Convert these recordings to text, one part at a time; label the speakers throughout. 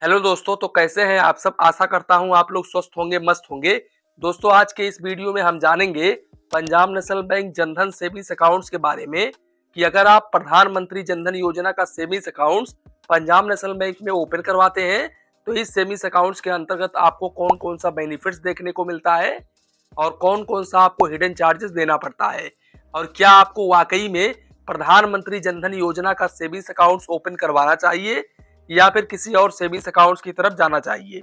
Speaker 1: Hello दोस्तों, तो कैसे हैं आप सब। आशा करता हूं आप लोग स्वस्थ होंगे, मस्त होंगे। दोस्तों, आज के इस वीडियो में हम जानेंगे Punjab national bank Jan Dhan savings accounts के बारे में कि अगर आप प्रधानमंत्री जनधन योजना का savings accounts Punjab national bank में ओपन करवाते हैं तो इस सेविंग्स अकाउंट्स के अंतर्गत आपको कौन कौन सा बेनिफिट्स देखने को मिलता है और कौन कौन सा आपको हिडन चार्जेस देना पड़ता है, और क्या आपको वाकई में प्रधानमंत्री जनधन योजना का सेविंग्स अकाउंट्स ओपन करवाना चाहिए या फिर किसी और सेविंग्स अकाउंट्स की तरफ जाना चाहिए।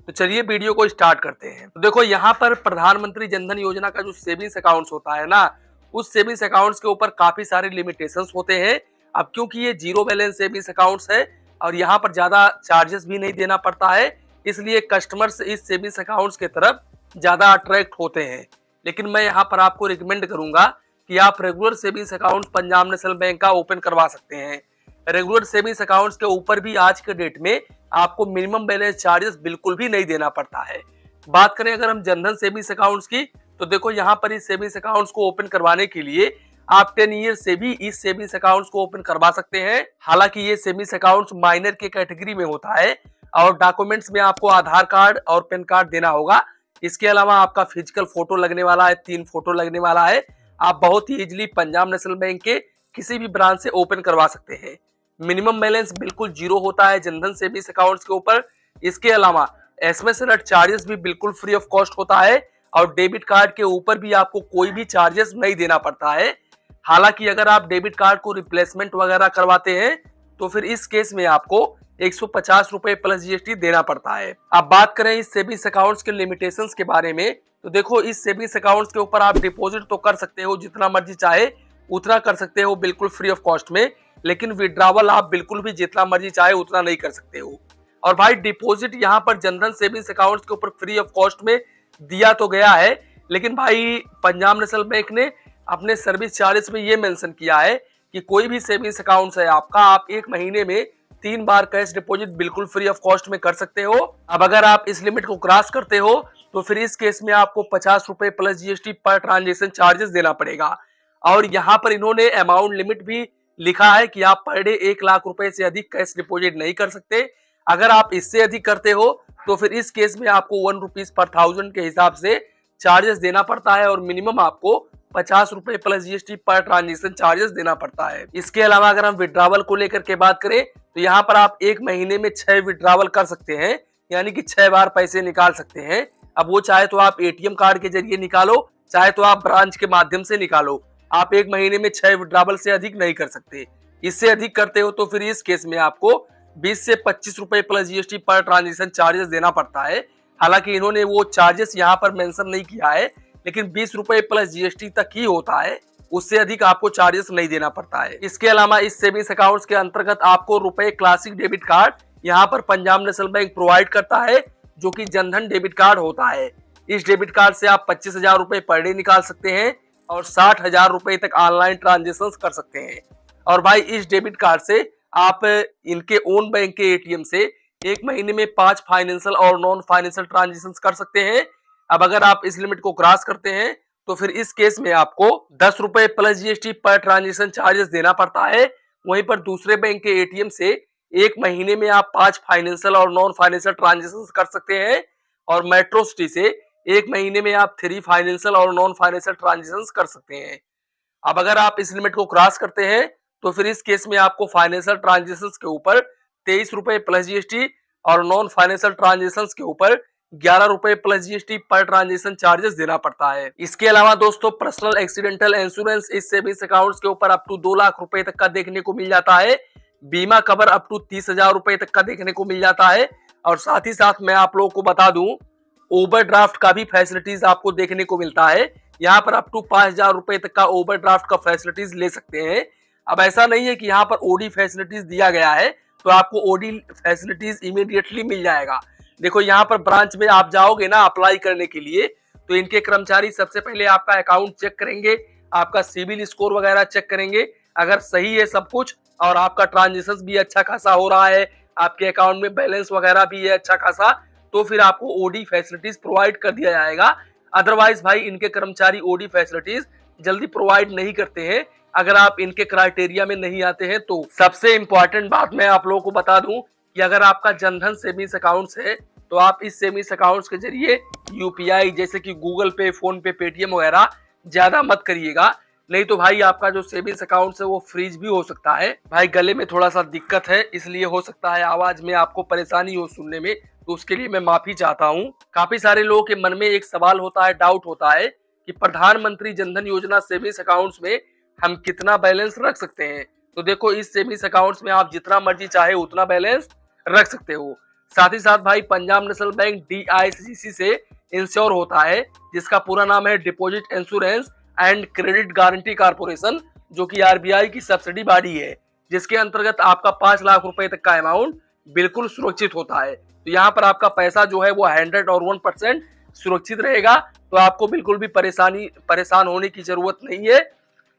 Speaker 1: तो चलिए वीडियो को स्टार्ट करते हैं। तो देखो, यहाँ पर प्रधानमंत्री जनधन योजना का जो सेविंग्स अकाउंट्स होता है ना, उस सेविंग्स अकाउंट्स के ऊपर काफी सारे लिमिटेशंस होते हैं। अब क्योंकि ये जीरो बैलेंस सेविंग्स अकाउंट्स है और यहाँ पर ज्यादा चार्जेस भी नहीं देना पड़ता है, इसलिए कस्टमर्स इस सेविंग्स अकाउंट्स की तरफ ज्यादा अट्रैक्ट होते हैं। लेकिन मैं यहाँ पर आपको रिकमेंड करूंगा कि आप regular savings account Punjab national bank का ओपन करवा सकते हैं। रेगुलर सेविंग्स अकाउंट्स के ऊपर भी आज के डेट में आपको मिनिमम बैलेंस चार्जेस बिल्कुल भी नहीं देना पड़ता है। बात करें अगर हम जनधन सेविंग्स अकाउंट्स की, तो देखो यहाँ पर इस सेविंग्स अकाउंट्स को ओपन करवाने के लिए आप 10 ईयर से भी इस सेविंग्स अकाउंट्स को ओपन करवा सकते हैं। हालांकि ये सेविंग्स अकाउंट्स माइनर के कैटेगरी में होता है और डॉक्यूमेंट्स में आपको आधार कार्ड और पैन कार्ड देना होगा। इसके अलावा आपका फिजिकल फोटो लगने वाला है, 3 फोटो लगने वाला है। आप बहुत ही इजिली पंजाब नेशनल बैंक के किसी भी ब्रांच से ओपन करवा सकते हैं। मिनिमम बैलेंस बिल्कुल जीरो होता है जनधन सेविंग्स अकाउंट्स के ऊपर। इसके अलावा एसएमएस अलर्ट चार्जेस भी बिल्कुल फ्री ऑफ कॉस्ट होता है और डेबिट कार्ड के ऊपर भी आपको कोई भी चार्जेस नहीं देना पड़ता है। हालांकि अगर आप डेबिट कार्ड को रिप्लेसमेंट वगैरह करवाते हैं तो फिर इस केस में आपको 150 रुपए प्लस जीएसटी देना पड़ता है। अब बात करें इस सेविंग्स अकाउंट्स के लिमिटेशंस के बारे में, तो देखो इस सेविंग्स अकाउंट्स के ऊपर आप डिपॉजिट तो कर सकते हो, जितना मर्जी चाहे उतना कर सकते हो बिल्कुल फ्री ऑफ कॉस्ट में, लेकिन विड्रॉवल आप बिल्कुल भी जितना मर्जी चाहे उतना नहीं कर सकते हो। और भाई डिपॉजिट यहाँ पर जनधन सेविंग्स अकाउंट्स के ऊपर फ्री ऑफ कॉस्ट में दिया तो गया है, लेकिन भाई पंजाब नेशनल बैंक ने अपने सर्विस चार्जेस में ये मेंशन किया है कि कोई भी सेविंग्स अकाउंट है आपका, आप 1 महीने में 3 बार कैश डिपॉजिट बिल्कुल फ्री ऑफ कॉस्ट में कर सकते हो। अब अगर आप इस लिमिट को क्रॉस करते हो तो फिर इस केस में आपको 50 रुपए plus GST per transaction charges देना पड़ेगा। और यहाँ पर इन्होंने अमाउंट लिमिट भी लिखा है कि आप पर डे 1 लाख रुपए से अधिक कैश डिपॉजिट नहीं कर सकते। अगर आप इससे अधिक करते हो तो फिर इस केस में आपको 1 रुपीज पर 1000 के हिसाब से चार्जेस देना पड़ता है और मिनिमम आपको 50 रुपए plus GST per transaction charges देना पड़ता है। इसके अलावा अगर हम विड्रॉवल को लेकर के बात करें तो यहाँ पर आप 1 महीने में 6 विड्रॉवल कर सकते हैं, यानी कि 6 बार पैसे निकाल सकते हैं। अब वो चाहे तो आप एटीएम कार्ड के जरिए निकालो, चाहे तो आप ब्रांच के माध्यम से निकालो। आप 1 महीने में 6 विड्रॉवल से अधिक नहीं कर सकते। इससे अधिक करते हो तो फिर इस केस में आपको 20 से 25 रुपए plus GST per transaction charges देना पड़ता है। हालांकि इन्होंने वो चार्जेस यहाँ पर मेंशन नहीं किया है, लेकिन 20 रुपए प्लस जीएसटी तक ही होता है, उससे अधिक आपको चार्जेस नहीं देना पड़ता है। इसके अलावा इस सेविंग्स अकाउंट्स के अंतर्गत आपको रुपए क्लासिक डेबिट कार्ड यहाँ पर पंजाब नेशनल बैंक प्रोवाइड करता है, जो कि जनधन डेबिट कार्ड होता है। इस डेबिट कार्ड से आप 25,000 रुपए पर डे निकाल सकते हैं और 60,000 रुपए तक ऑनलाइन ट्रांजेक्शन कर सकते हैं। और भाई इस डेबिट कार्ड से आप इनके ओन बैंक के एटीएम से 1 महीने में 5 फाइनेंशियल और नॉन फाइनेंशियल ट्रांजेक्शन कर सकते हैं। अब अगर आप इस लिमिट को क्रॉस करते हैं तो फिर इस केस में आपको 10 रुपए plus GST per transaction charges देना पड़ता है। वहीं पर दूसरे बैंक के एटीएम से 1 महीने में आप 5 फाइनेंशियल और नॉन फाइनेंशियल ट्रांजेक्शन कर सकते हैं और मेट्रो सिटी से 1 महीने में आप 3 फाइनेंशियल और नॉन फाइनेंशियल ट्रांजेक्शन कर सकते हैं। अब अगर आप इस लिमिट को क्रॉस करते हैं तो फिर इस केस में आपको फाइनेंशियल ट्रांजेक्शन के ऊपर 23 रुपए प्लस जीएसटी और नॉन फाइनेंशियल ट्रांजेक्शन के ऊपर 11 रुपए plus GST per transaction charges देना पड़ता है। इसके अलावा दोस्तों पर्सनल एक्सीडेंटल इंश्योरेंस इस सेविंग्स अकाउंट्स के ऊपर अप टू 2 लाख रुपए तक का देखने को मिल जाता है। बीमा कवर अप टू 30,000 रुपए तक का देखने को मिल जाता है। और साथ ही साथ मैं आप लोगों को बता दूं, ओवरड्राफ्ट का भी फैसिलिटीज आपको देखने को मिलता है। यहाँ पर अप टू 5,000 रुपए तक का ओवरड्राफ्ट का फैसिलिटीज ले सकते हैं। अब ऐसा नहीं है कि यहाँ पर ओडी फैसिलिटीज दिया गया है तो आपको ओडी फैसिलिटीज इमीडिएटली मिल जाएगा। देखो यहाँ पर ब्रांच में आप जाओगे ना अप्लाई करने के लिए, तो इनके कर्मचारी सबसे पहले आपका अकाउंट चेक करेंगे, आपका सिविल स्कोर वगैरह चेक करेंगे। अगर सही है सब कुछ और आपका ट्रांजेक्शन भी अच्छा खासा हो रहा है, आपके अकाउंट में बैलेंस वगैरह भी है अच्छा खासा, तो फिर आपको ओडी फैसिलिटीज प्रोवाइड कर दिया जाएगा। अदरवाइज भाई इनके कर्मचारी ओडी फैसिलिटीज जल्दी प्रोवाइड नहीं करते हैं अगर आप इनके क्राइटेरिया में नहीं आते हैं। तो सबसे इंपॉर्टेंट बात मैं आप लोगों को बता दूं कि अगर आपका जनधन सेविंग्स अकाउंट्स है तो आप इस सेविंग्स अकाउंट्स के जरिए यूपीआई जैसे कि गूगल पे, फोन पे, पेटीएम वगैरह ज्यादा मत करिएगा, नहीं तो भाई आपका जो सेविंग्स अकाउंट है वो फ्रीज भी हो सकता है। भाई गले में थोड़ा सा दिक्कत है, इसलिए हो सकता है आवाज में आपको परेशानी हो सुनने में, तो उसके लिए मैं माफी चाहता हूँ। काफी सारे लोगों के मन में एक सवाल होता है, डाउट होता है कि प्रधानमंत्री जनधन योजना सेविंग्स अकाउंट्स में हम कितना बैलेंस रख सकते हैं। तो देखो, इस सेविंग्स अकाउंट्स में आप जितना मर्जी चाहे उतना बैलेंस रख सकते हो। साथ ही साथ भाई पंजाब नेशनल बैंक DICGC से इंश्योर होता है, जिसका पूरा नाम है deposit insurance and credit guarantee corporation, जो कि RBI की सब्सिडी बॉडी है, जिसके अंतर्गत आपका 5 लाख रुपए तक का अमाउंट बिल्कुल सुरक्षित होता है। तो यहाँ पर आपका पैसा जो है वो 101% सुरक्षित रहेगा, तो आपको बिल्कुल भी परेशान होने की जरूरत नहीं है।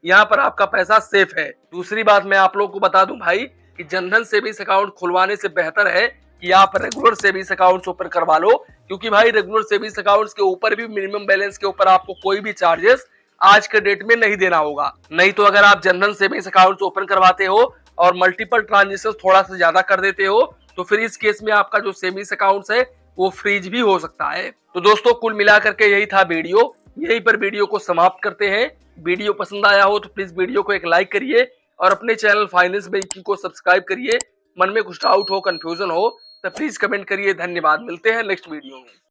Speaker 1: यहाँ पर आपका पैसा सेफ है। दूसरी बात मैं आप लोग को बता दूं भाई कि जनधन सेविंग्स अकाउंट खुलवाने से बेहतर है कि आप रेगुलर सेविंग्स अकाउंट्स ओपन करवा लो, क्योंकि भाई रेगुलर सेविंग्स अकाउंट्स के ऊपर भी मिनिमम बैलेंस के ऊपर आपको कोई भी चार्जेस आज के डेट में नहीं देना होगा। नहीं तो अगर आप जनधन सेविंग्स अकाउंट्स ओपन करवाते हो और मल्टीपल ट्रांजेक्शन थोड़ा सा ज्यादा कर देते हो, तो फिर इस केस में आपका जो सेविंग्स अकाउंट्स है वो फ्रीज भी हो सकता है। तो दोस्तों, कुल मिलाकर के यही था वीडियो। यहीं पर वीडियो को समाप्त करते हैं। वीडियो पसंद आया हो तो प्लीज वीडियो को एक लाइक करिए और अपने चैनल फाइनेंस बैंकिंग को सब्सक्राइब करिए। मन में कुछ डाउट हो, कंफ्यूजन हो तो प्लीज कमेंट करिए। धन्यवाद, मिलते हैं नेक्स्ट वीडियो में।